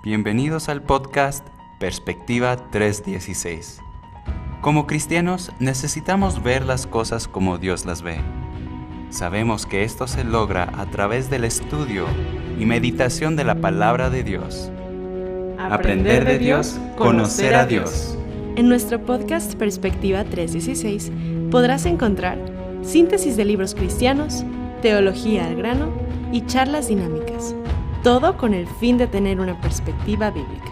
Bienvenidos al podcast Perspectiva 316. Como cristianos necesitamos ver las cosas como Dios las ve. Sabemos que esto se logra a través del estudio y meditación de la palabra de Dios. Aprender de Dios, conocer a Dios. En nuestro podcast Perspectiva 316 podrás encontrar síntesis de libros cristianos, teología al grano y charlas dinámicas. Todo con el fin de tener una perspectiva bíblica.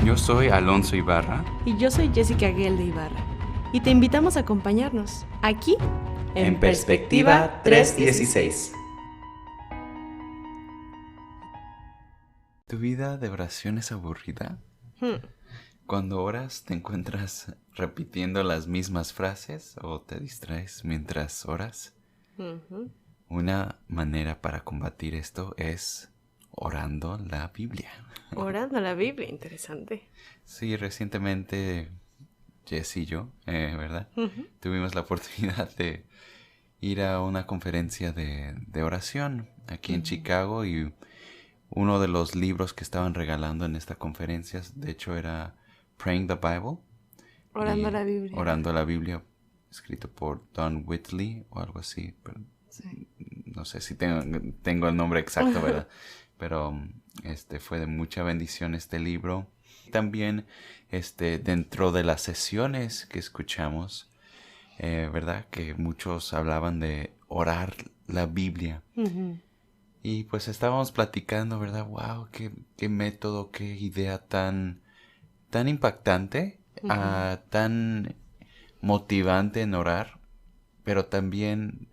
Yo soy Alonso Ibarra. Y yo soy Jessica Guel de Ibarra. Y te invitamos a acompañarnos aquí En Perspectiva 316. ¿Tu vida de oración es aburrida? Cuando oras, ¿te encuentras repitiendo las mismas frases o te distraes mientras oras? Una manera para combatir esto es orando la Biblia. Orando la Biblia, interesante. Sí, recientemente Jess y yo, ¿verdad? Tuvimos la oportunidad de ir a una conferencia de oración aquí en Chicago, y uno de los libros que estaban regalando en esta conferencia, de hecho, era Praying the Bible. Orando la Biblia. Orando la Biblia, escrito por Don Whitley o algo así. Pero Sí. no sé si tengo el nombre exacto, ¿verdad? Pero fue de mucha bendición este libro. También dentro de las sesiones que escuchamos, ¿verdad? Que muchos hablaban de orar la Biblia. Y pues estábamos platicando, ¿verdad? ¡Wow! Qué método, qué idea tan impactante, tan motivante en orar, pero también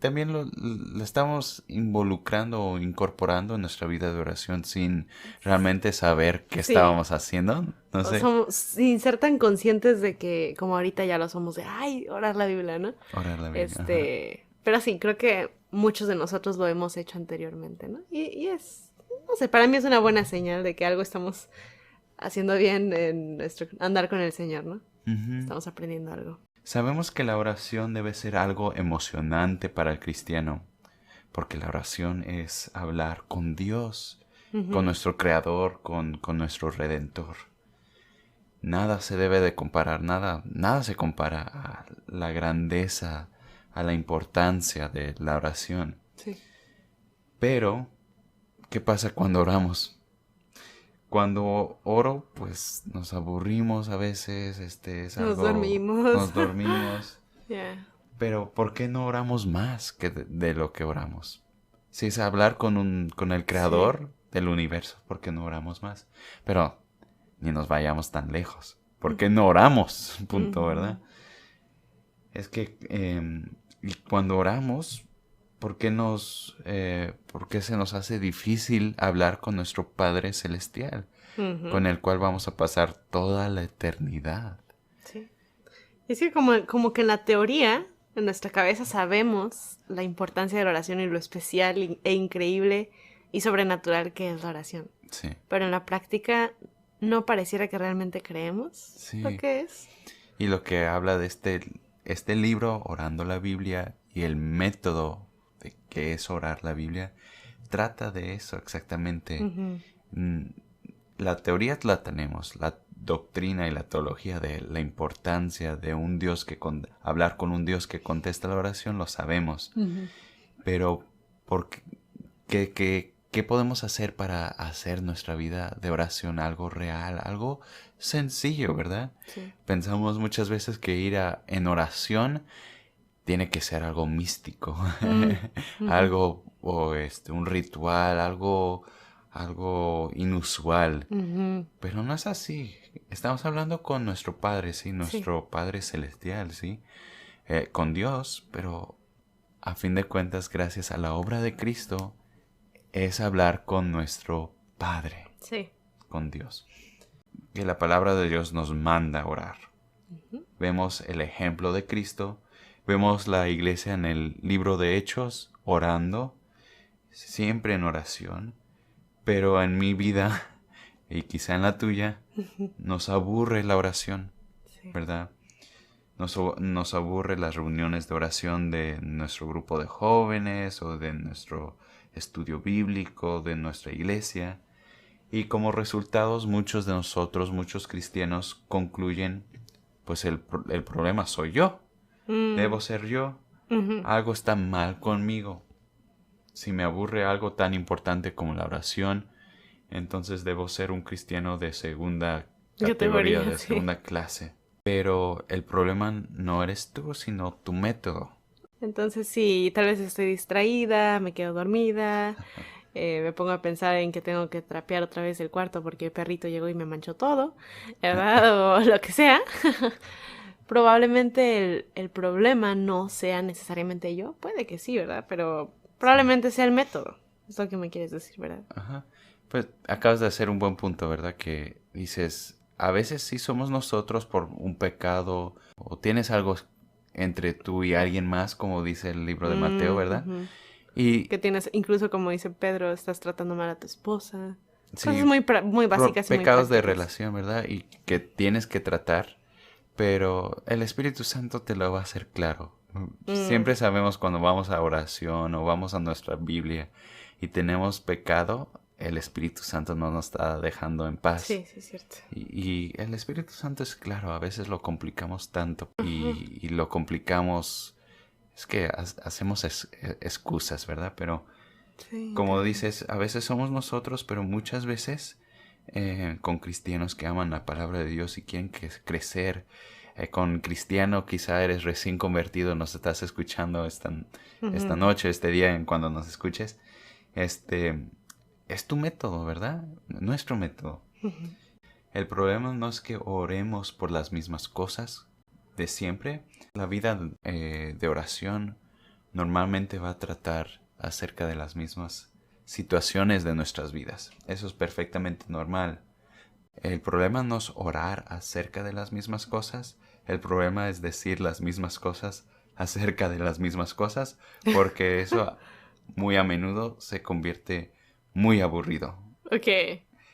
lo estamos involucrando o incorporando en nuestra vida de oración sin realmente saber qué Sí. estábamos haciendo. No sé. Sin ser tan conscientes de que, como ahorita ya lo somos, de ¡ay! Orar la Biblia, ¿no? Orar la Biblia. Ajá. Pero sí, creo que muchos de nosotros lo hemos hecho anteriormente, ¿no? Y es, no sé, para mí es una buena señal de que algo estamos haciendo bien en nuestro andar con el Señor, ¿no? Estamos aprendiendo algo. Sabemos que la oración debe ser algo emocionante para el cristiano, porque la oración es hablar con Dios, con nuestro Creador, con nuestro Redentor. Nada se debe de comparar, nada se compara a la grandeza, a la importancia de la oración. Sí. Pero, ¿qué pasa cuando oramos? Cuando oro, pues nos aburrimos a veces, es Nos algo... dormimos. Nos dormimos. Yeah. Pero, ¿por qué no oramos más que de lo que oramos? Si es hablar con el Creador del universo, ¿por qué no oramos más? Pero, ni nos vayamos tan lejos. ¿Por qué no oramos? Punto, ¿verdad? Es que, y cuando oramos, ¿por qué se nos hace difícil hablar con nuestro Padre Celestial, con el cual vamos a pasar toda la eternidad? Sí. Es que como que en la teoría, en nuestra cabeza sabemos la importancia de la oración y lo especial e increíble y sobrenatural que es la oración. Sí. Pero en la práctica no pareciera que realmente creemos Sí. lo que es. Y lo que habla de este libro, Orando la Biblia, y el método de que es orar la Biblia, trata de eso exactamente. La teoría la tenemos, la doctrina y la teología de la importancia de un Dios hablar con un Dios que contesta la oración, lo sabemos. Pero ¿qué podemos hacer para hacer nuestra vida de oración algo real, algo sencillo, verdad? Sí. Pensamos muchas veces que ir en oración tiene que ser algo místico, algo o un ritual, algo inusual. Pero no es así. Estamos hablando con nuestro Padre, sí, nuestro Padre Celestial, sí, con Dios, pero a fin de cuentas, gracias a la obra de Cristo, es hablar con nuestro Padre, Sí. con Dios. Que la palabra de Dios nos manda a orar. Vemos el ejemplo de Cristo, vemos la iglesia en el libro de Hechos orando, siempre en oración, pero en mi vida, y quizá en la tuya, nos aburre la oración, Sí. ¿verdad? Nos aburre las reuniones de oración de nuestro grupo de jóvenes o de nuestro estudio bíblico, de nuestra iglesia. Y como resultados, muchos de nosotros, muchos cristianos, concluyen, pues el problema soy yo, Mm, debo ser yo, ujú. algo está mal conmigo. Si me aburre algo tan importante como la oración, entonces debo ser un cristiano de segunda categoría, Categoría, de sí. segunda clase. Pero el problema no eres tú, sino tu método. Entonces sí, tal vez estoy distraída, me quedo dormida, me pongo a pensar en que tengo que trapear otra vez el cuarto porque el perrito llegó y me manchó todo, ¿verdad? O lo que sea. Probablemente el problema no sea necesariamente yo, puede que sí, ¿verdad? Pero Sí. probablemente sea el método, es lo que me quieres decir, ¿verdad? Ajá. Pues acabas de hacer un buen punto, ¿verdad? Que dices, a veces sí somos nosotros por un pecado o tienes algo entre tú y alguien más, como dice el libro de Mateo, ¿verdad? Ujú. Y Que tienes, incluso como dice Pedro, estás tratando mal a tu esposa. Cosas sí, muy, muy básicas y muy pecados de prácticas. relación, ¿verdad? Y que tienes que tratar, pero el Espíritu Santo te lo va a hacer claro. Mm, Siempre sabemos cuando vamos a oración o vamos a nuestra Biblia y tenemos pecado, el Espíritu Santo no nos está dejando en paz. sí, sí, es cierto. Y el Espíritu Santo es claro, a veces lo complicamos tanto Ajá, y lo complicamos, es que hacemos excusas, ¿verdad? Pero sí, como también. dices, a veces somos nosotros, pero muchas veces con cristianos que aman la palabra de Dios y quieren crecer. Con cristiano quizá eres recién convertido, nos estás escuchando esta Ujú, noche, este día, en cuando nos escuches. Este es tu método, ¿verdad? Nuestro método. ujú. El problema no es que oremos por las mismas cosas de siempre. La vida de oración normalmente va a tratar acerca de las mismas situaciones de nuestras vidas. Eso es perfectamente normal. El problema no es orar acerca de las mismas cosas. El problema es decir las mismas cosas acerca de las mismas cosas, porque eso muy a menudo se convierte muy aburrido. Ok.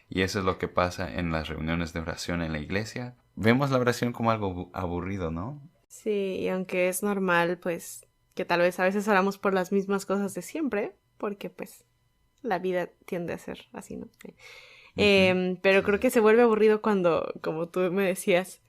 Y eso es lo que pasa en las reuniones de oración en la iglesia. Vemos la oración como algo aburrido, ¿no? Sí, y aunque es normal, pues, que tal vez a veces oramos por las mismas cosas de siempre, porque pues la vida tiende a ser así, ¿no? Ujú. Pero Sí, creo sí. que se vuelve aburrido cuando, como tú me decías,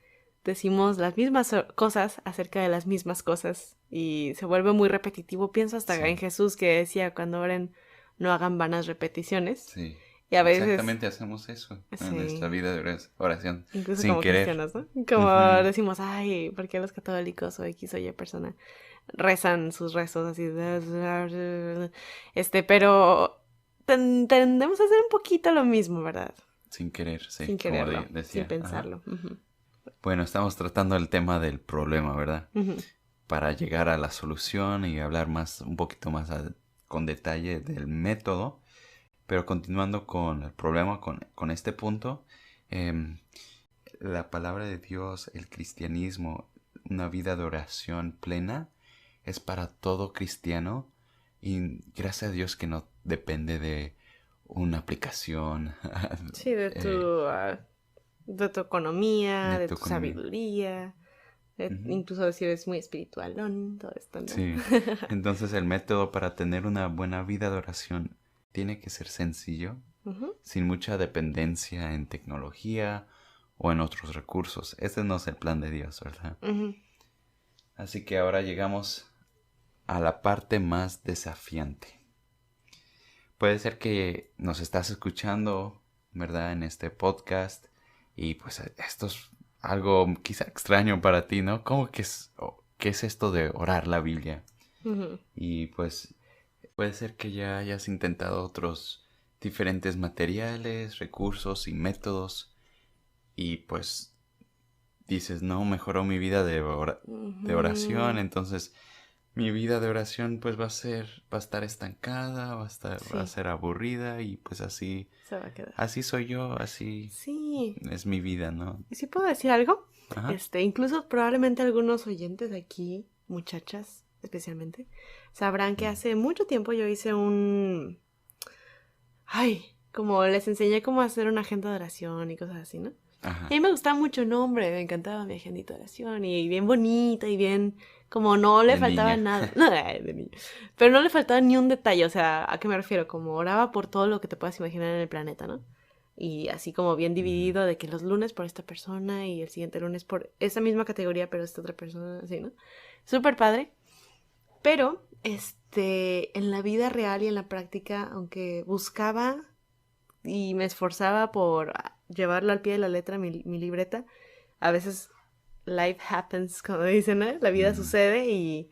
decimos las mismas cosas acerca de las mismas cosas y se vuelve muy repetitivo. Pienso hasta en Sí, Jesús que decía cuando oren no hagan vanas repeticiones. sí. Y a veces, Exactamente hacemos eso en nuestra sí, vida de oración, incluso sin como querer. cristianos, ¿no? Como Ujú. decimos, ay, ¿por qué los católicos o X o Y persona rezan sus rezos así? Pero tendemos a hacer un poquito lo mismo, ¿verdad? Sin querer, sí, Sin como quererlo, sin decía. Ajá. pensarlo. Ujú, Bueno, estamos tratando el tema del problema, ¿verdad? ujú, Para llegar a la solución y hablar más, un poquito más con detalle del método. Pero continuando con el problema, con este punto, em, la palabra de Dios, el cristianismo, una vida de oración plena, es para todo cristiano y gracias a Dios que no depende de una aplicación, sí, eh, de tu economía, de de tu tu economía. sabiduría, Ujú. incluso si eres muy espiritualón, todo esto, ¿no? Sí, entonces el método para tener una buena vida de oración tiene que ser sencillo, Ujú, sin mucha dependencia en tecnología o en otros recursos. Este no es el plan de Dios, ¿verdad? ujú, Así que ahora llegamos a la parte más desafiante. Puede ser que nos estás escuchando, ¿verdad? En este podcast y pues esto es algo quizá extraño para ti, ¿no? ¿Cómo que qué es esto de orar la Biblia? ujú. Y pues puede ser que ya hayas intentado otros diferentes materiales, recursos y métodos y pues dices, no, mejoró mi vida de oración, Ujú, entonces mi vida de oración pues va a estar estancada, va a sí, ser aburrida y pues se va a quedar. así soy yo, así Sí, es mi vida, ¿no? ¿y si puedo decir algo? Ajá. Incluso probablemente algunos oyentes de aquí, muchachas especialmente, sabrán que Mm. hace mucho tiempo yo hice como les enseñé cómo hacer una agenda de oración y cosas así, ¿no? Y a Ajá. mí me gustaba mucho el nombre, me encantaba mi agendita de oración y bien bonita y bien, como no le De faltaba niña. nada, no, de niño, pero no le faltaba ni un detalle, o sea, ¿a qué me refiero? Como oraba por todo lo que te puedas imaginar en el planeta, ¿no? y así como bien dividido de que los lunes por esta persona y el siguiente lunes por esa misma categoría, pero esta otra persona, así, ¿no? Súper padre. Pero, en la vida real y en la práctica, aunque buscaba y me esforzaba por llevarlo al pie de la letra, mi libreta, a veces life happens, como dicen, ¿no? La vida sucede y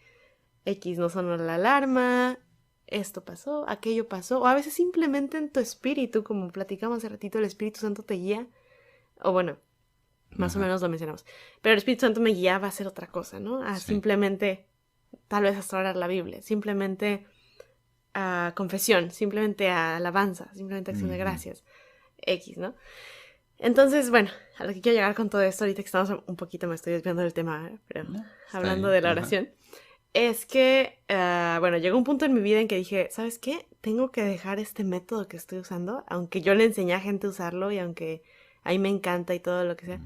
X no sonó la alarma, esto pasó, aquello pasó, o a veces simplemente en tu espíritu, como platicamos hace ratito, el Espíritu Santo te guía, o bueno, más o menos lo mencionamos, pero el Espíritu Santo me guiaba a hacer otra cosa, ¿no? A simplemente, tal vez hasta orar la Biblia, simplemente a confesión, simplemente a alabanza, simplemente a acción de gracias, X, ¿no? Entonces, bueno, a lo que quiero llegar con todo esto, ahorita que estamos un poquito, me estoy desviando del tema, pero hablando de la oración, es que, bueno, llegó un punto en mi vida en que dije, ¿sabes qué? Tengo que dejar este método que estoy usando, aunque yo le enseñé a gente a usarlo y aunque a mí me encanta y todo lo que sea,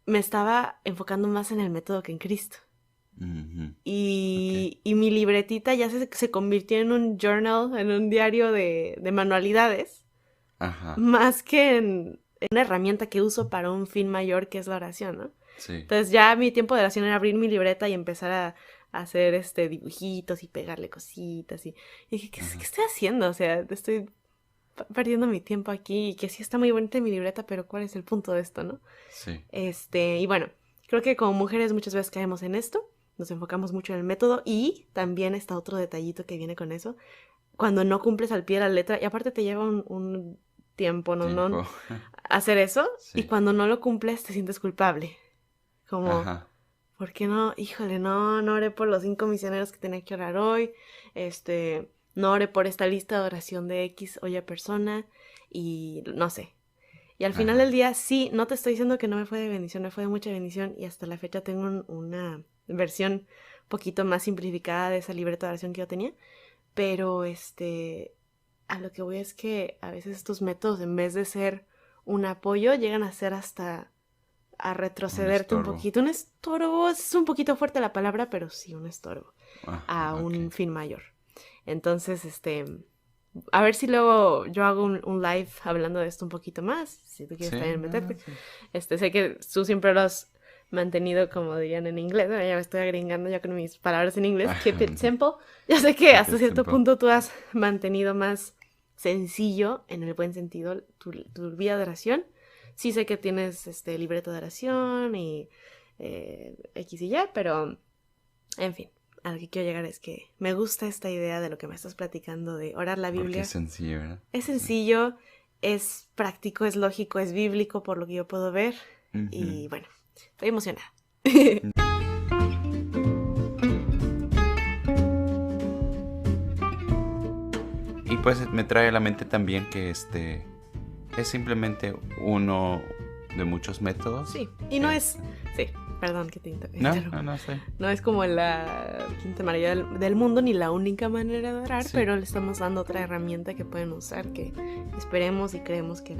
me estaba enfocando más en el método que en Cristo. Y mi libretita ya se convirtió en un journal, en un diario de manualidades, más que en una herramienta que uso para un fin mayor que es la oración, ¿no? Sí. Entonces ya mi tiempo de oración era abrir mi libreta y empezar a hacer dibujitos y pegarle cositas y dije, ¿qué estoy haciendo? O sea, estoy perdiendo mi tiempo aquí y que sí está muy bonita mi libreta, pero ¿cuál es el punto de esto, no? Sí. Y bueno, creo que como mujeres muchas veces caemos en esto, nos enfocamos mucho en el método y también está otro detallito que viene con eso, cuando no cumples al pie de la letra y aparte te lleva un tiempo, ¿no? Hacer eso y cuando no lo cumples te sientes culpable, como... ¿Por qué no? Híjole, no oré por los 5 misioneros que tenía que orar hoy. No oré por esta lista de oración de X o Y persona. Y no sé. Y al final del día, sí, no te estoy diciendo que no me fue de bendición, me fue de mucha bendición. Y hasta la fecha tengo una versión un poquito más simplificada de esa libreta de oración que yo tenía. Pero a lo que voy es que a veces estos métodos, en vez de ser un apoyo, llegan a ser hasta... a retrocederte un poquito. Un estorbo, es un poquito fuerte la palabra, pero sí, un estorbo. Un fin mayor. Entonces, a ver si luego yo hago un live hablando de esto un poquito más, si tú quieres también meterte. Sé que tú siempre lo has mantenido, como dirían en inglés, ¿no? Ya me estoy agringando ya con mis palabras en inglés, keep it simple. Yo sé que hasta cierto punto tú has mantenido más sencillo, en el buen sentido, tu vida de oración. Sí sé que tienes libreta de oración y X y Y, pero en fin, a lo que quiero llegar es que me gusta esta idea de lo que me estás platicando de orar la Biblia. Porque es sencillo, ¿verdad? Es sencillo, es práctico, es lógico, es bíblico por lo que yo puedo ver. Y bueno, estoy emocionada. Y pues me trae a la mente también que es simplemente uno de muchos métodos. Sí, y no es... Sí, perdón que te interrumpa. No sé. No es como la quinta maravilla del mundo ni la única manera de orar, pero le estamos dando otra herramienta que pueden usar que esperemos y creemos que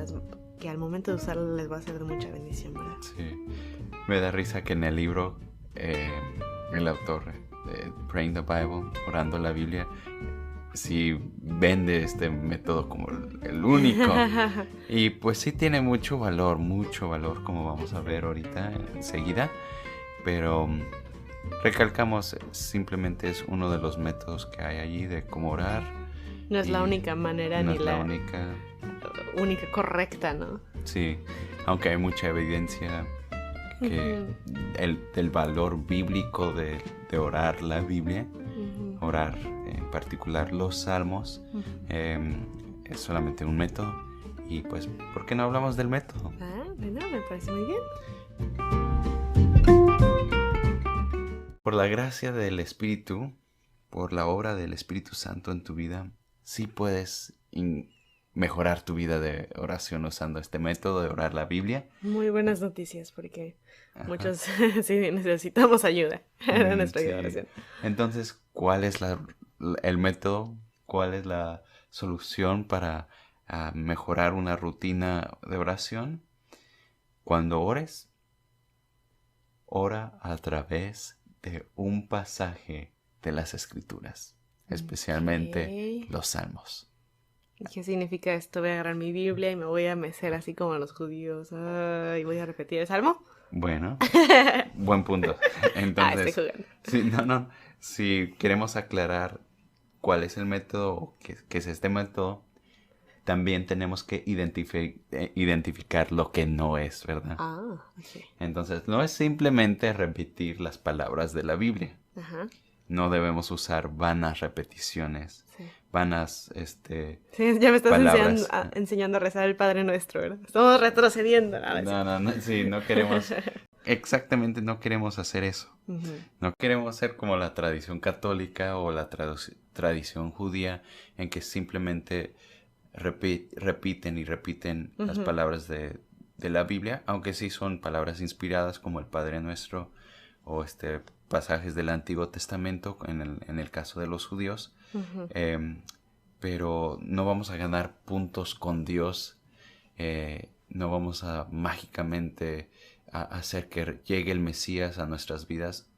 al momento de usarla les va a ser de mucha bendición, ¿verdad? Sí. Me da risa que en el libro el autor de Praying the Bible, orando la Biblia, sí vende este método como el único. Y pues sí tiene mucho valor, como vamos a ver ahorita enseguida. Pero recalcamos, simplemente es uno de los métodos que hay allí de cómo orar. No es la única manera no ni es la única correcta, ¿no? Sí, aunque hay mucha evidencia que del valor bíblico de orar la Biblia, orar en particular los salmos, es solamente un método. Y pues, ¿por qué no hablamos del método? Bueno, me parece muy bien. Por la gracia del Espíritu, por la obra del Espíritu Santo en tu vida, sí puedes mejorar tu vida de oración usando este método de orar la Biblia. Muy buenas noticias, porque muchos sí necesitamos ayuda en nuestra vida de oración. Entonces, ¿cuál es el método? ¿Cuál es la solución para mejorar una rutina de oración? Cuando ores, ora a través de un pasaje de las Escrituras, especialmente los Salmos. ¿Y qué significa esto? Voy a agarrar mi Biblia y me voy a mecer así como los judíos. Y voy a repetir el salmo. Bueno, buen punto. Estoy Entonces, jugando. sí, no, si queremos aclarar cuál es el método, o qué es este método, también tenemos que identificar lo que no es, ¿verdad? Ok. Entonces, no es simplemente repetir las palabras de la Biblia. Ajá. No debemos usar vanas repeticiones, Sí. vanas, Sí, ya me estás palabras. enseñando a rezar el Padre Nuestro, ¿verdad? Estamos retrocediendo. No, sí, no queremos, exactamente no queremos hacer eso. Ujú. No queremos ser como la tradición católica o la tradición judía en que simplemente repiten y repiten las Ujú. palabras de la Biblia, aunque sí son palabras inspiradas como el Padre Nuestro o pasajes del Antiguo Testamento en el caso de los judíos. Ujú. Pero no vamos a ganar puntos con Dios, no vamos a mágicamente hacer que llegue el Mesías a nuestras vidas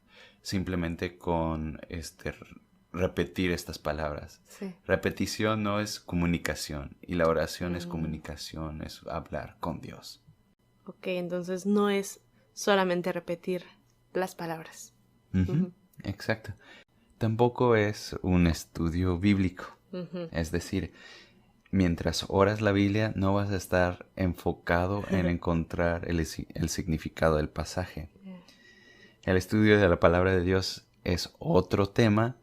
simplemente con repetir estas palabras. Sí. Repetición no es comunicación y la oración es Mm. comunicación, es hablar con Dios. Ok, entonces no es solamente repetir las palabras. Ujú, Ujú. exacto. Tampoco es un estudio bíblico. Ujú. Es decir, mientras oras la Biblia no vas a estar enfocado en encontrar el significado del pasaje. Yeah. El estudio de la palabra de Dios es otro tema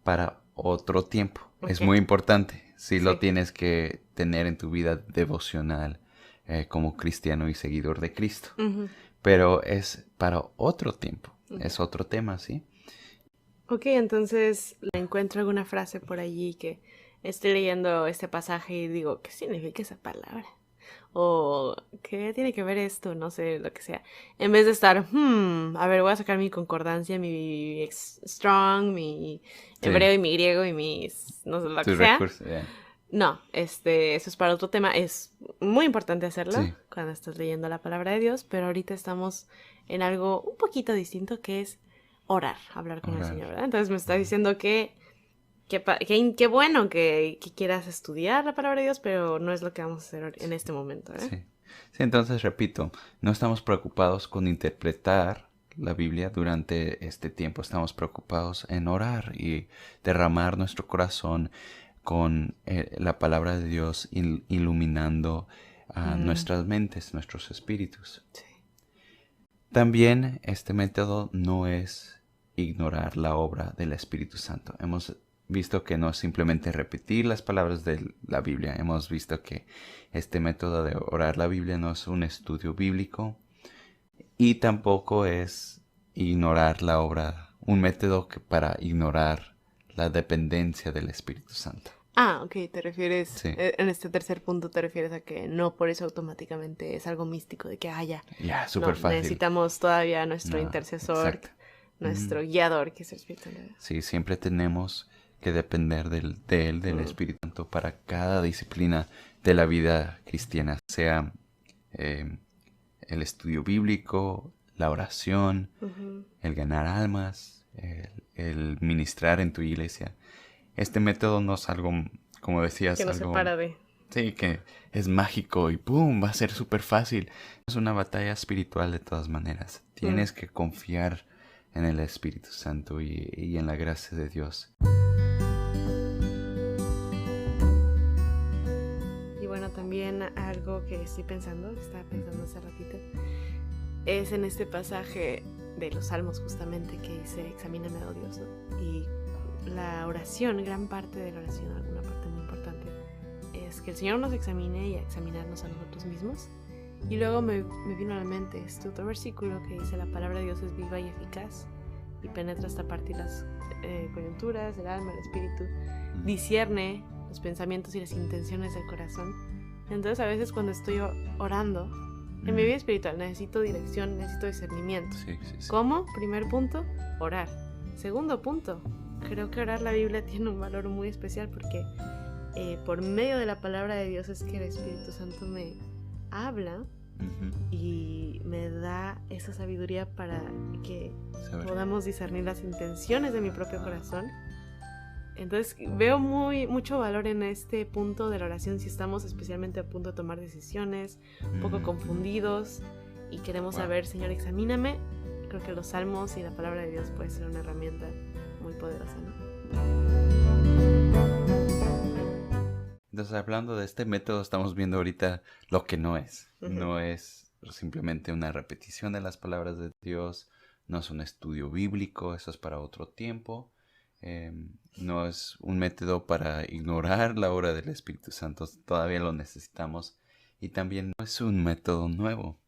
para otro tiempo. Es Ok. muy importante. Sí, lo Sí. tienes que tener en tu vida devocional como cristiano y seguidor de Cristo. Ujú. Pero es para otro tiempo. Ok. Es otro tema, ¿sí? Ok, entonces encuentro alguna frase por allí que estoy leyendo este pasaje y digo, ¿qué significa esa palabra? O ¿qué tiene que ver esto? No sé, lo que sea. En vez de estar, a ver, voy a sacar mi concordancia, mi strong, mi Sí. hebreo y mi griego y mis, no sé, lo que Tus sea. recursos. No, eso es para otro tema. Es muy importante hacerlo Sí. cuando estás leyendo la palabra de Dios, pero ahorita estamos en algo un poquito distinto que es orar, hablar con el Orar. Señor, ¿verdad? Entonces me está diciendo qué bueno que quieras estudiar la palabra de Dios, pero no es lo que vamos a hacer en este momento, ¿eh? Sí. Sí, entonces repito, no estamos preocupados con interpretar la Biblia durante este tiempo, estamos preocupados en orar y derramar nuestro corazón con la palabra de Dios iluminando nuestras mentes, nuestros espíritus. Sí. También este método no es ignorar la obra del Espíritu Santo. Hemos visto que no es simplemente repetir las palabras de la Biblia. Hemos visto que este método de orar la Biblia no es un estudio bíblico y tampoco es ignorar la obra, un método para ignorar la dependencia del Espíritu Santo. Ok, te refieres, Sí. En este tercer punto te refieres a que no por eso automáticamente es algo místico, de que, ya, Súper no, fácil. necesitamos todavía a nuestro No, intercesor, exacto. nuestro guiador, que es el Espíritu Santo. Sí, siempre tenemos que depender de Él, del Espíritu Santo, para cada disciplina de la vida cristiana, sea el estudio bíblico, la oración, Ujú. el ganar almas, el ministrar en tu iglesia. Este método no es algo, como decías, Que no se algo... para de... Sí, que es mágico y ¡pum! Va a ser súper fácil. Es una batalla espiritual de todas maneras. Tienes que confiar en el Espíritu Santo y en la gracia de Dios. Y bueno, también algo que estoy pensando, que estaba pensando hace ratito, es en este pasaje de los Salmos justamente que dice, examíname, oh Dios, ¿no? Y la oración, gran parte de la oración, alguna parte muy importante, es que el Señor nos examine y a examinarnos a nosotros mismos. Y luego me vino a la mente este otro versículo que dice, la palabra de Dios es viva y eficaz y penetra hasta partir las coyunturas del alma, el espíritu, discierne los pensamientos y las intenciones del corazón. Entonces a veces cuando estoy orando, en mi vida espiritual necesito dirección, necesito discernimiento. Sí. ¿Cómo? Primer punto, orar. Segundo punto, creo que orar la Biblia tiene un valor muy especial porque por medio de la palabra de Dios es que el Espíritu Santo me habla y me da esa sabiduría para que podamos discernir las intenciones de mi propio corazón Entonces veo mucho valor en este punto de la oración si estamos especialmente a punto de tomar decisiones, un poco confundidos y queremos saber, Señor, examíname. Creo que los salmos y la palabra de Dios puede ser una herramienta muy poderosa, ¿no? Entonces, hablando de este método, estamos viendo ahorita lo que no es. No es simplemente una repetición de las palabras de Dios, no es un estudio bíblico, eso es para otro tiempo. No es un método para ignorar la obra del Espíritu Santo, todavía lo necesitamos. Y también no es un método nuevo.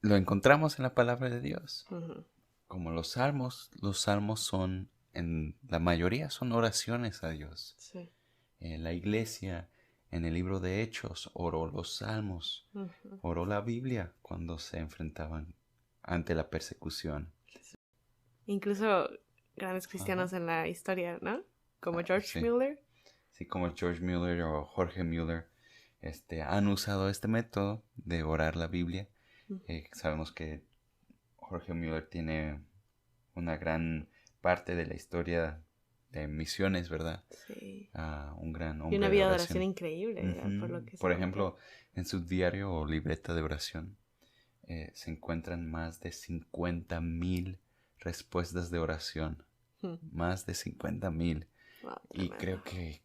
Lo encontramos en la palabra de Dios. Como los salmos son, en la mayoría son oraciones a Dios. Sí. La iglesia, en el libro de Hechos, oró los salmos, oró la Biblia cuando se enfrentaban ante la persecución. Incluso grandes cristianos en la historia, ¿no? Como George Mueller. Sí, como George Mueller o Jorge Mueller, han usado este método de orar la Biblia. Sabemos que Jorge Mueller tiene una gran parte de la historia de misiones, ¿verdad? Sí. Un gran hombre. Y una vida de oración increíble, ¿verdad? Por ejemplo, en su diario o libreta de oración se encuentran más de 50,000 respuestas de oración. Más de 50,000. Wow, y creo que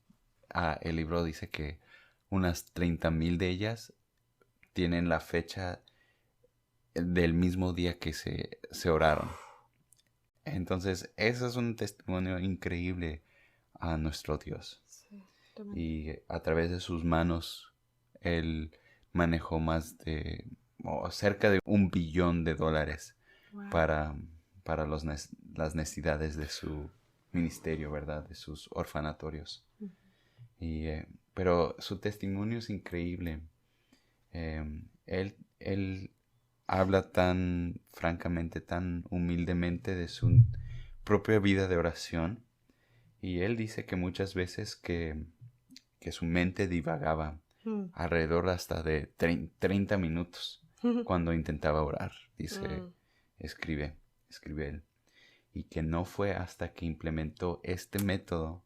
el libro dice que unas 30,000 de ellas tienen la fecha del mismo día que se oraron. Entonces, eso es un testimonio increíble a nuestro Dios. Sí, y a través de sus manos, Él manejó cerca de $1 billón wow. para las necesidades de su ministerio, ¿verdad? De sus orfanatorios. Pero su testimonio es increíble. Él habla tan francamente, tan humildemente de su propia vida de oración. Y él dice que muchas veces que su mente divagaba alrededor hasta de 30 minutos cuando intentaba orar. Dice, escribe él. Y que no fue hasta que implementó este método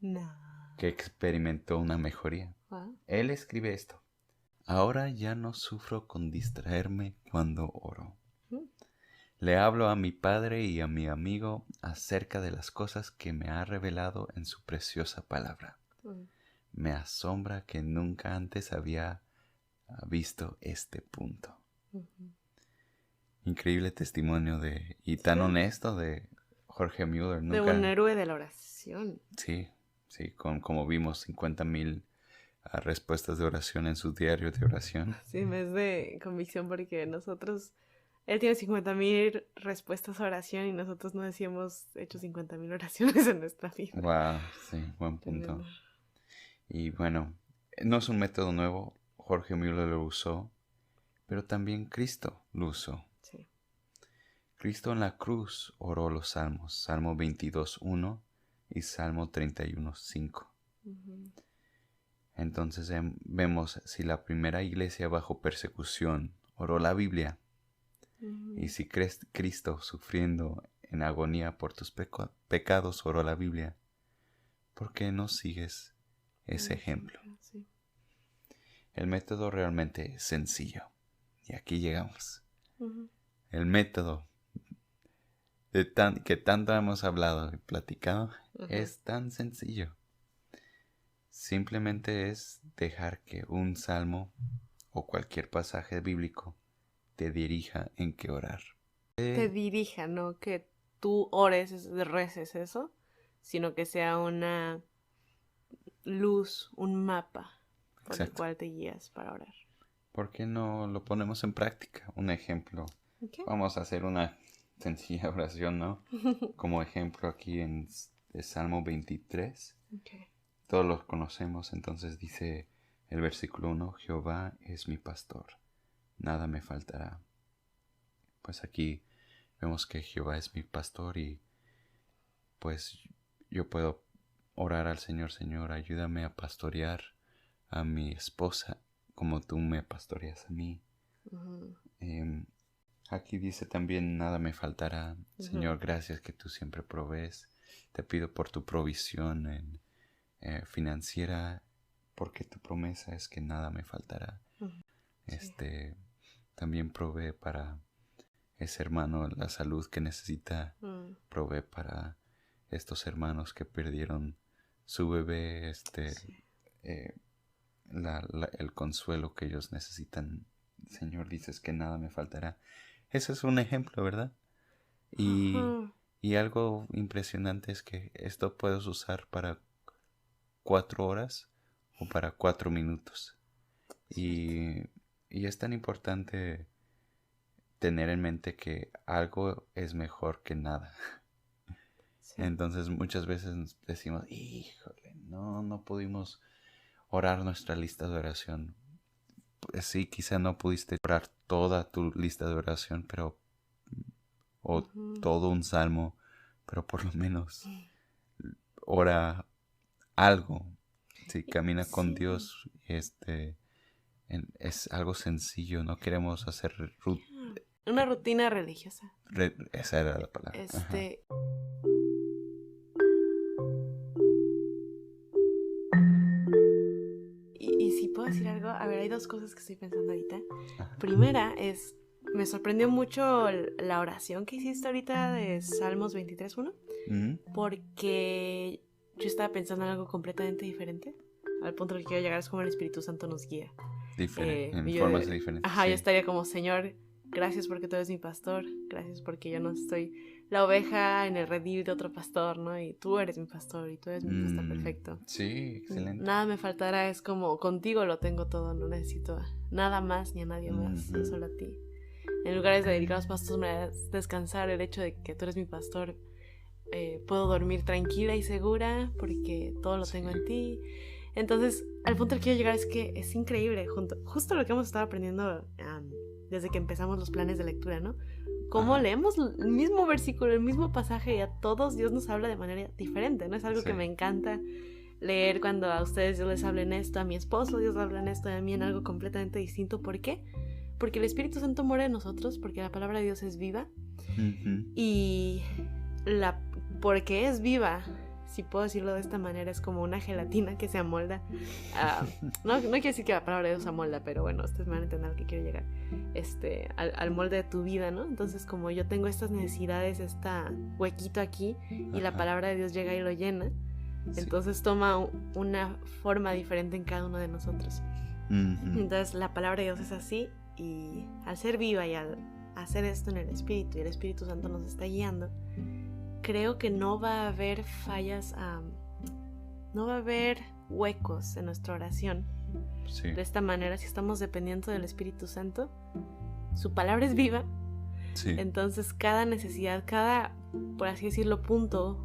que experimentó una mejoría. Él escribe esto. Ahora ya no sufro con distraerme cuando oro. Le hablo a mi Padre y a mi amigo acerca de las cosas que me ha revelado en su preciosa palabra. Me asombra que nunca antes había visto este punto. Increíble testimonio y tan honesto de Jorge Mueller. De un héroe de la oración. Sí, como vimos 50,000 respuestas de oración en su diario de oración. Sí, me es de convicción porque él tiene 50,000 respuestas a oración y nosotros no hemos hecho 50,000 oraciones en nuestra vida. Wow, sí, buen punto. Y bueno, no es un método nuevo, Jorge Mueller lo usó, pero también Cristo lo usó. Sí. Cristo en la cruz oró los salmos, Salmo 22:1 y Salmo 31:5. Entonces vemos si la primera iglesia bajo persecución oró la Biblia, y si Cristo sufriendo en agonía por tus pecados oró la Biblia, ¿por qué no sigues ese ejemplo? Sí. El método realmente es sencillo. Y aquí llegamos. El método que tanto hemos hablado y platicado es tan sencillo. Simplemente es dejar que un salmo o cualquier pasaje bíblico te dirija en qué orar. Te dirija, no que tú reces eso, sino que sea una luz, un mapa por el cual te guías para orar. ¿Por qué no lo ponemos en práctica? Un ejemplo. Okay. Vamos a hacer una sencilla oración, ¿no? Como ejemplo aquí en el Salmo 23. Okay. Todos los conocemos, entonces dice el versículo 1, Jehová es mi pastor, nada me faltará. Pues aquí vemos que Jehová es mi pastor y pues yo puedo orar al Señor, Señor, ayúdame a pastorear a mi esposa como tú me pastoreas a mí. Aquí dice también, nada me faltará. Señor, gracias que tú siempre provees. Te pido por tu provisión financiera, porque tu promesa es que nada me faltará. Sí. También provee para ese hermano la salud que necesita. Provee para estos hermanos que perdieron su bebé, Sí. el consuelo que ellos necesitan. Señor, dices que nada me faltará. Ese es un ejemplo, ¿verdad? Y, Ajá. y algo impresionante es que esto puedes usar para 4 horas o para 4 minutos. Cierto. Y es tan importante tener en mente que algo es mejor que nada. Sí. Entonces muchas veces decimos, híjole, no pudimos orar nuestra lista de oración. Pues sí, quizá no pudiste orar toda tu lista de oración, o Ujú. todo un salmo, pero por lo menos ora algo. Si camina con Sí. Dios, es algo sencillo. No queremos hacer Una rutina religiosa. esa era la palabra. Ajá. Este, y si puedo decir algo, a ver, hay dos cosas que estoy pensando ahorita. Ajá. Primera es, me sorprendió mucho la oración que hiciste ahorita de Salmos 23:1, Ujú. porque yo estaba pensando en algo completamente diferente. Al punto al que quiero llegar es como el Espíritu Santo nos guía. En Y formas diferentes, yo sí. estaría como, Señor, gracias porque tú eres mi pastor, gracias porque yo no estoy la oveja en el redil de otro pastor, ¿no? Y tú eres mi pastor y tú eres mi pastor perfecto. Sí, excelente. Nada me faltará, es como, contigo lo tengo todo, no necesito nada más ni a nadie más, Ujú. solo a ti. En lugares de dedicados pastos me harás descansar, el hecho de que tú eres mi pastor, puedo dormir tranquila y segura porque todo lo tengo Sí. en ti. Entonces, al punto al que quiero llegar es que es increíble, justo lo que hemos estado aprendiendo desde que empezamos los planes de lectura, ¿no? Cómo Ajá. leemos el mismo versículo, el mismo pasaje y a todos Dios nos habla de manera diferente, ¿no? Es algo Sí. que me encanta leer cuando a ustedes Dios les habla en esto, a mi esposo Dios habla en esto y a mí en algo completamente distinto. ¿Por qué? Porque el Espíritu Santo mora en nosotros, porque la palabra de Dios es viva Ujú. y porque es viva, si puedo decirlo de esta manera, es como una gelatina que se amolda. No quiero decir que la palabra de Dios amolda, pero bueno, ustedes me van a entender a lo que quiero llegar. Al molde de tu vida, ¿no? Entonces, como yo tengo estas necesidades, este huequito aquí, y la Ajá. palabra de Dios llega y lo llena, Sí. entonces toma una forma diferente en cada uno de nosotros. Ujú. Entonces, la palabra de Dios es así, y al ser viva y al hacer esto en el Espíritu, y el Espíritu Santo nos está guiando, creo que no va a haber fallas, no va a haber huecos en nuestra oración. Sí. De esta manera, si estamos dependiendo del Espíritu Santo, su palabra es viva, Sí. entonces cada necesidad, cada, por así decirlo, punto,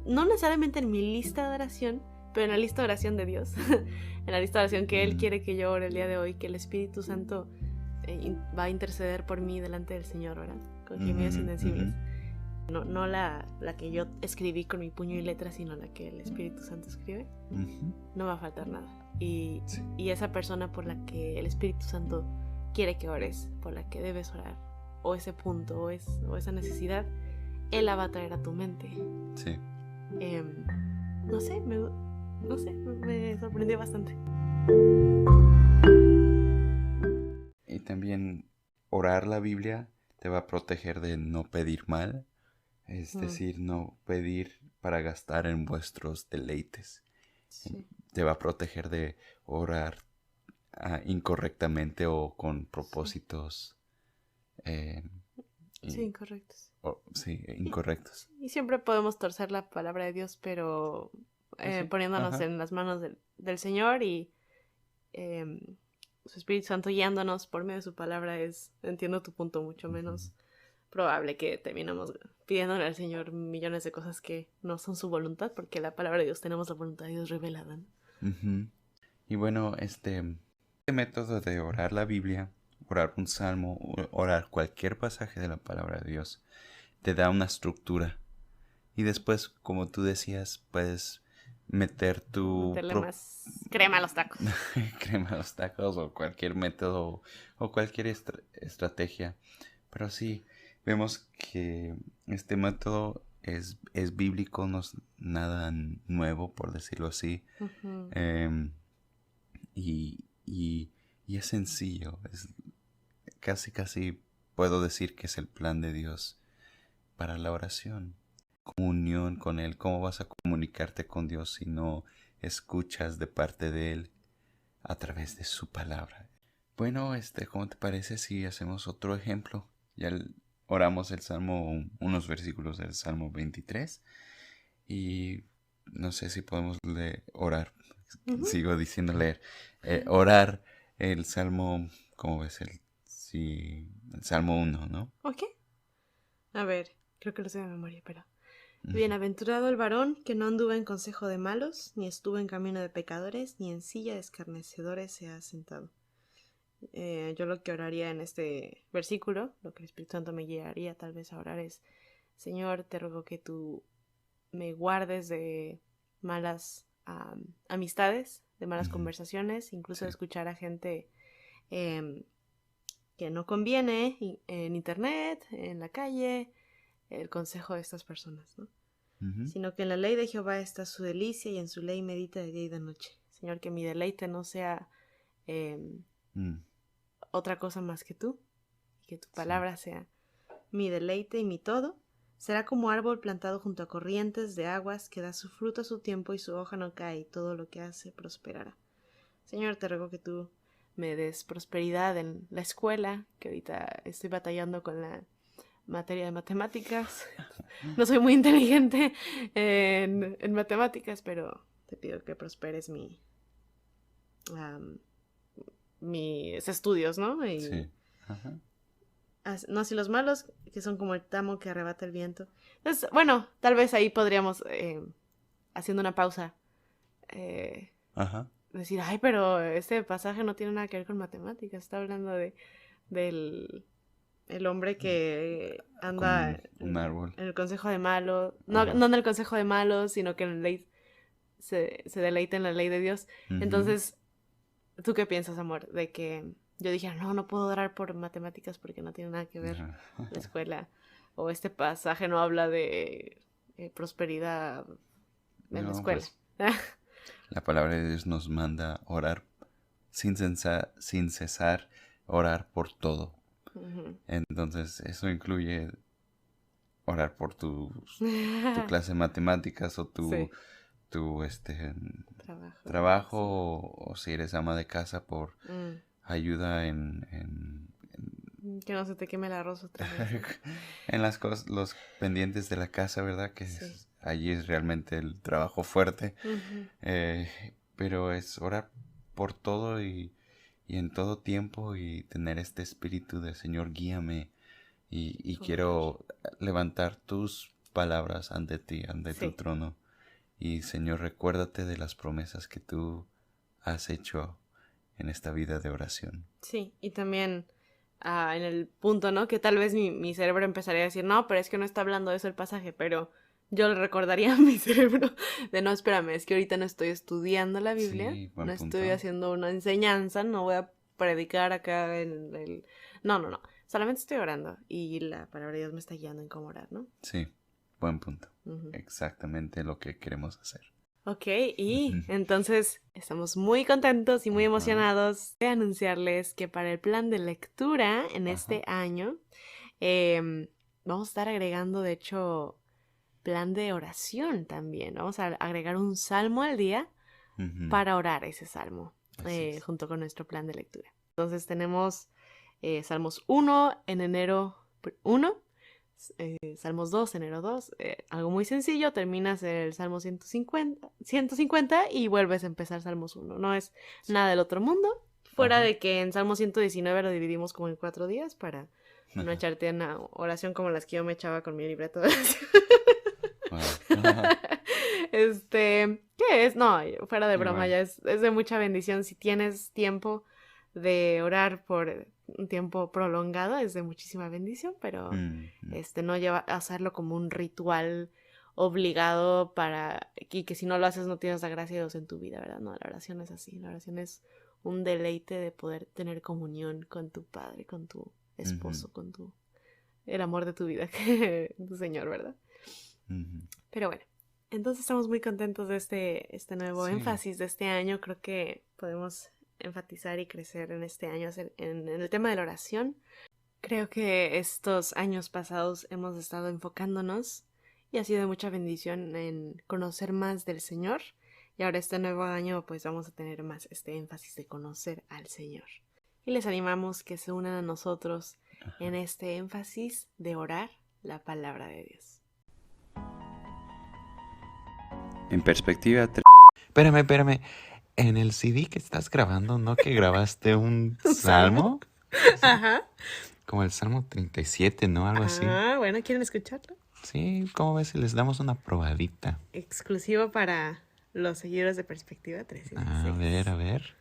no necesariamente en mi lista de oración, pero en la lista de oración de Dios, en la lista de oración que Él quiere que yo ore el día de hoy, que el Espíritu Santo va a interceder por mí delante del Señor, ¿verdad? Con gemidos indecibles. No la que yo escribí con mi puño y letra, sino la que el Espíritu Santo escribe. No va a faltar nada. Y esa persona por la que el Espíritu Santo quiere que ores, por la que debes orar, o ese punto, o esa necesidad, Él la va a traer a tu mente. Sí. No sé, me sorprendió bastante. Y también orar la Biblia te va a proteger de no pedir mal, es decir, no pedir para gastar en vuestros deleites. Sí. Te va a proteger de orar incorrectamente o con propósitos Sí, incorrectos. Incorrectos. Y siempre podemos torcer la palabra de Dios, pero Sí. poniéndonos Ajá. en las manos del Señor y su Espíritu Santo guiándonos por medio de su palabra entiendo tu punto, mucho menos probable que terminemos pidiéndole al Señor millones de cosas que no son su voluntad, porque la palabra de Dios tenemos la voluntad de Dios revelada, ¿no? Y bueno, este método de orar la Biblia, orar un salmo, orar cualquier pasaje de la palabra de Dios, te da una estructura. Y después, como tú decías, puedes meter Meterle más crema a los tacos. crema a los tacos o cualquier método o cualquier estrategia. Pero sí, vemos que este método es bíblico, no es nada nuevo, por decirlo así. Ujú. Y es sencillo, es casi puedo decir que es el plan de Dios para la oración. Comunión con Él. ¿Cómo vas a comunicarte con Dios si no escuchas de parte de Él a través de su palabra? Bueno, ¿cómo te parece si hacemos otro ejemplo? Oramos el Salmo, unos versículos del Salmo 23 y no sé si podemos orar. Ujú. Sigo diciendo leer. Orar el Salmo, ¿cómo ves? El Salmo 1, ¿no? Ok. A ver, creo que lo sé de memoria, pero... Ujú. Bienaventurado el varón que no anduvo en consejo de malos, ni estuvo en camino de pecadores, ni en silla de escarnecedores se ha sentado. Yo lo que oraría en este versículo, lo que el Espíritu Santo me guiaría tal vez a orar es: Señor, te ruego que tú me guardes de malas amistades, de malas Ujú. conversaciones, incluso Sí. de escuchar a gente em, que no conviene en internet, en la calle, el consejo de estas personas, ¿no? Ujú. Sino que en la ley de Jehová está su delicia y en su ley medita de día y de noche. Señor, que mi deleite no sea em, Mm. otra cosa más que tú, y que tu Sí. palabra sea mi deleite y mi todo. Será como árbol plantado junto a corrientes de aguas que da su fruto a su tiempo y su hoja no cae y todo lo que hace prosperará. Señor, te ruego que tú me des prosperidad en la escuela, que ahorita estoy batallando con la materia de matemáticas. No soy muy inteligente en matemáticas, pero te pido que prosperes am, mis estudios, ¿no? Y Sí. Ajá. no así los malos, que son como el tamo que arrebata el viento. Entonces, bueno, tal vez ahí podríamos, haciendo una pausa, eh, Ajá. decir: ay, pero este pasaje no tiene nada que ver con matemáticas, está hablando del el hombre que anda Con un árbol. en el consejo de malos, no, Ajá. no en el consejo de malos, sino que en la ley se deleita en la ley de Dios. Ujú. Entonces, ¿tú qué piensas, amor? De que yo dije: no, no puedo orar por matemáticas porque no tiene nada que ver Ajá. la escuela, o este pasaje no habla de prosperidad en la No, escuela. pues la palabra de Dios nos manda orar sin cesar, orar por todo. Ujú. Entonces, eso incluye orar por tu clase de matemáticas o tu, Sí, tu trabajo, trabajo sí. o si eres ama de casa por Mm. ayuda Que no se te queme el arroz otra vez, ¿no? en las cosas, los pendientes de la casa, ¿verdad? Sí. Allí es realmente el trabajo fuerte. Ujú. Eh, pero es orar por todo y en todo tiempo y tener este espíritu de Señor, guíame. Y Orar. quiero levantar tus palabras ante ti, ante tu Sí, trono. Y Señor, recuérdate de las promesas que tú has hecho en esta vida de oración. sí. Y también en el punto, ¿no? Que tal vez mi cerebro empezaría a decir: no, pero es que no está hablando de eso el pasaje, pero yo le recordaría a mi cerebro de: no, espérame, es que ahorita no estoy estudiando la Biblia, Sí, no buen estoy punto. haciendo una enseñanza, no voy a predicar acá en el... No, no, no. Solamente estoy orando y la palabra de Dios me está guiando en cómo orar, ¿no? Sí, buen punto. Ujú. Exactamente lo que queremos hacer. Ok, y Ujú. entonces estamos muy contentos y muy Ajá, emocionados de anunciarles que para el plan de lectura en ajá. este año em, vamos a estar agregando, de hecho, plan de oración también. Vamos a agregar un salmo al día Ujú. para orar ese salmo Así es. junto con nuestro plan de lectura. Entonces tenemos Salmos 1 en enero 1, Salmos 2, enero 2, algo muy sencillo, terminas el Salmo 150 y vuelves a empezar Salmos 1. No es nada del otro mundo, fuera Ajá. de que en Salmo 119 lo dividimos como en 4 días para no Ajá. echarte una oración como las que yo me echaba con mi libreto. Wow. Ajá. ¿Qué es? No, fuera de broma, Igual. ya es de mucha bendición. Si tienes tiempo de orar por un tiempo prolongado, es de muchísima bendición, pero Mm. no lleva a hacerlo como un ritual obligado y que si no lo haces no tienes la gracia de Dios en tu vida, ¿verdad? No, la oración es así, la oración es un deleite de poder tener comunión con tu padre, con tu Ujú. esposo, el amor de tu vida, que tu Señor, ¿verdad? Pero bueno, entonces estamos muy contentos de este nuevo Sí. énfasis de este año. Creo que podemos enfatizar y crecer en este año en el tema de la oración. Creo que estos años pasados hemos estado enfocándonos y ha sido de mucha bendición en conocer más del Señor. Y ahora este nuevo año pues vamos a tener más este énfasis de conocer al Señor. Y les animamos que se unan a nosotros en este énfasis de orar la palabra de Dios. En perspectiva... Espérame. En el CD que estás grabando, ¿no que grabaste un salmo? Ajá. Como el Salmo 37, ¿no? Algo así. Ah, bueno, ¿quieren escucharlo? Sí, ¿cómo ves si les damos una probadita? Exclusivo para los seguidores de Perspectiva 316. A ver.